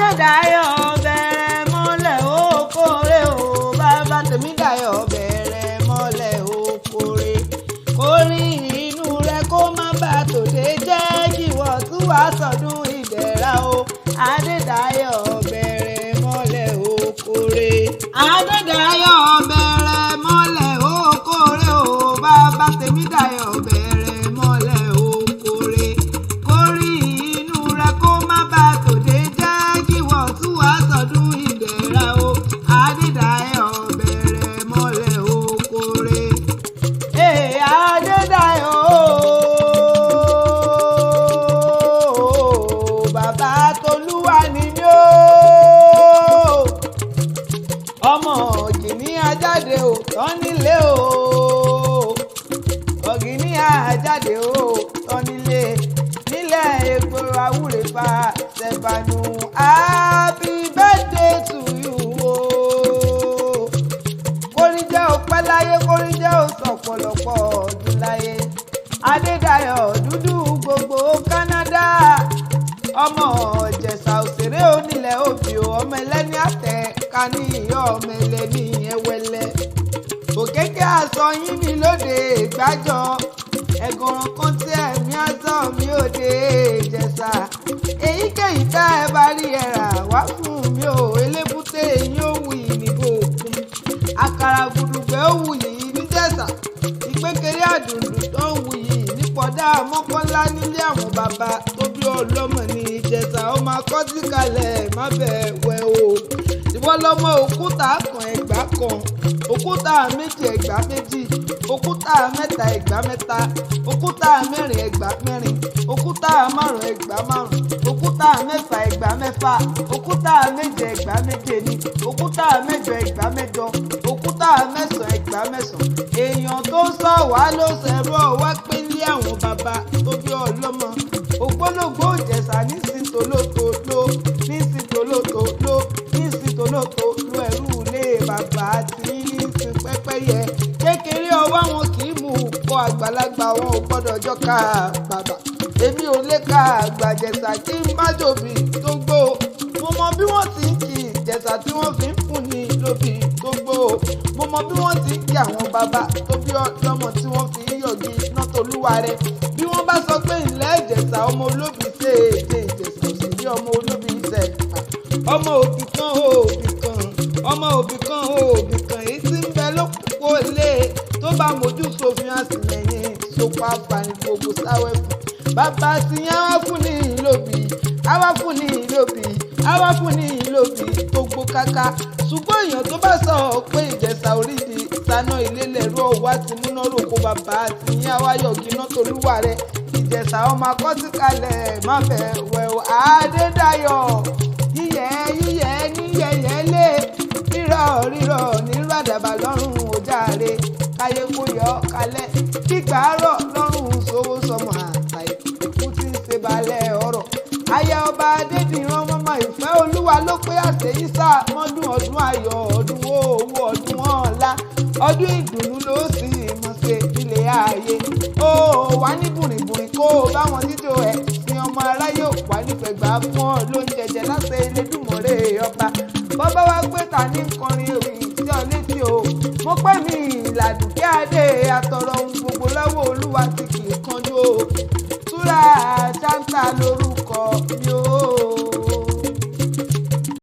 Adédayọ̀ bẹ̀rẹ̀ mọ́lẹ̀ ó kórè o, bàbá tèmi dayọ̀ bẹ̀rẹ̀ mọ́lẹ̀ ó kórè. Kórè inú rẹ kó má bà tòde jẹ́ kí wọ́n tún wá sọdún ìdẹ̀ra o. Adédayọ̀ bẹ̀rẹ̀ mọ́lẹ̀ ó kórè. Adédayọ̀ bẹ̀rẹ̀ mọ́lẹ̀ ó kórè o, bàbá tèmi dayọ̀ bẹ̀rẹ̀ mọ́lẹ̀ ó kórè. Kórè inú rẹ kó má bà tòde jẹ́ kí wọ́n tún wá sọdún ìdẹ̀ra o. Adédayọ̀ bẹ̀rẹ̀ mọ́lẹ̀ ó kórè. Adédayọ̀ bàbá Tolúwa ni mí o. Ọmọ Ọ̀gìní ajáde ò tán nílé o. Ọ̀gìní ajáde ò tán nílé. Nílẹ̀ ègbò àwúrè fa ṣẹ̀bànú. Happy birthday to you o. Kórí jẹ́ òpẹ́ láyé, kórí jẹ́ òsọ̀pọ̀lọpọ̀ ọdún láyé. Adédayọ̀ dúdú gbogbo Canada. Ọmọ Ìjẹ̀ṣà òṣèré onílẹ̀ òbí o. Ọmọ ẹlẹ́ni àtẹ̀ ká ní ìyá ọmọ ẹlẹ́ni ẹwẹ́lẹ́. Òkèké aṣọ yín mi lóde ìgbàjọ. Ẹ̀gàn kan tí ẹ̀mí aṣọ mi òde Ìjẹ̀ṣà. Èyíkéyìí tá ẹ bá rí ẹ rà wá fún mi o. Elébúté yín ó wù yìí níbo òkun. Àkàrà gbùdùgbẹ́ ó wù yìí níjẹ̀ṣà. Ìpékeré àdùndùn tó ń wù yìí nípọ̀dá mọ́kànlá nílé àwọn bàbá tó bí ọlọ́mọ ní Ìjẹ̀ṣà. Ọmọ akọ́sí kalẹ̀ má bẹ̀ wẹ̀ o. Ìwọ lọmọ òkúta kan ẹgbàá kan, òkúta méjì ẹgbàá méjì, òkúta mẹ́ta ẹgbàá mẹ́ta, òkúta mẹ́rin ẹgbàá mẹ́rin, òkúta márùn ẹgbàá márùn, òkúta mẹ́fà ẹgbàá mẹ́fà, òkúta méje ẹgbàá méje ni, òkúta mẹ́jọ ẹgbàá mẹ́jọ, òkúta mẹ́sàn ẹgbàá mẹ́sàn. Èèyàn tó sọ wá ló ṣẹ̀rọ wá pélé àwọn bàbá tó bí ọlọ́mọ. Ògbólógbò Ìjẹ̀ṣà ní sí tòlótòló, ní sí tòlótòló, ní sí tòlótòló ẹrú ilé bàbá tí ní sí pẹ́pẹ́yẹ. Kékeré ọwọ́ wọn kì í mú kọ àgbàlagbà, wọn ò gbọ́dọ̀ jọ ká bàbà. Èmi ò lè ka àgbà Ìjẹ̀ṣà kí n má jòbí tó gbó. Mo mọ bí wọ́n ti ń kí Ìjẹ̀ṣà tí wọ́n fi ń fún ni lóbì tó gbó. Mo mọ bí wọ́n ti ń kí àwọn bàbá tó bí ọlọ́mọ tí wọ́n fi ń yọ̀gì iná tolúwa rẹ̀. Bí wọ́n bá sọ pé ilẹ̀ Ìjẹ̀ṣà ọmọ olóbì ṣe èdè Ìjẹ̀ṣà sì bí ọmọ olóbì ṣe ẹ̀ka. Ọmọ òbí kan òbí kan, ọmọ òbí kan òbí kan, èyí tí ń bẹ lókùnkó ilé tó bá mojú sófin àtìlẹ́yìn sopọ̀ àǹfààní gbogbo sáwẹ́ fún. Bàbá ti yẹn wá fún ní ìlóbì, á wá fún ní ìlóbì, á wá fún ní ìlóbì tó gbó káká. Ṣùgbọ́n èèyàn tó bá sọ pé Ìjẹ̀ṣà orídìí ìsáná ilé lẹ̀rú ọ̀wá ti múná rògbò bàbá àti yẹn àwáyọ̀ gíná tolúwa rẹ̀. Ìjẹ̀ṣà ọmọ akọ́sí kalẹ̀ má bẹ̀ wẹ̀ o. Adédayọ̀ yíyẹ yíyẹ níyẹyẹ lé, rírọ̀ rírọ̀ ní ràdàbà lọ́rùn òjàre. Káyé kó yọ kalẹ̀ kígbà rọ̀ lọ́rùn sówó sọmọ àṣà ìkú tí ń ṣe balẹ̀ ọ̀rọ̀. Aya ọba Adédìran mọ́mọ́ ìfẹ́ olúwa ló pé àṣeyísà mọ́dún ọdún ayọ̀, ọdún owó, ọdún ọ̀la, ọdún ìdùnnú ló sì mọ̀ ṣe ilé ayé. Ó wà ní bùrìbùrì kó o bá wọn dídò ẹ̀ sin ọmọ aráyé wà nífẹ̀ẹ́ gbà fún ọ lóyún.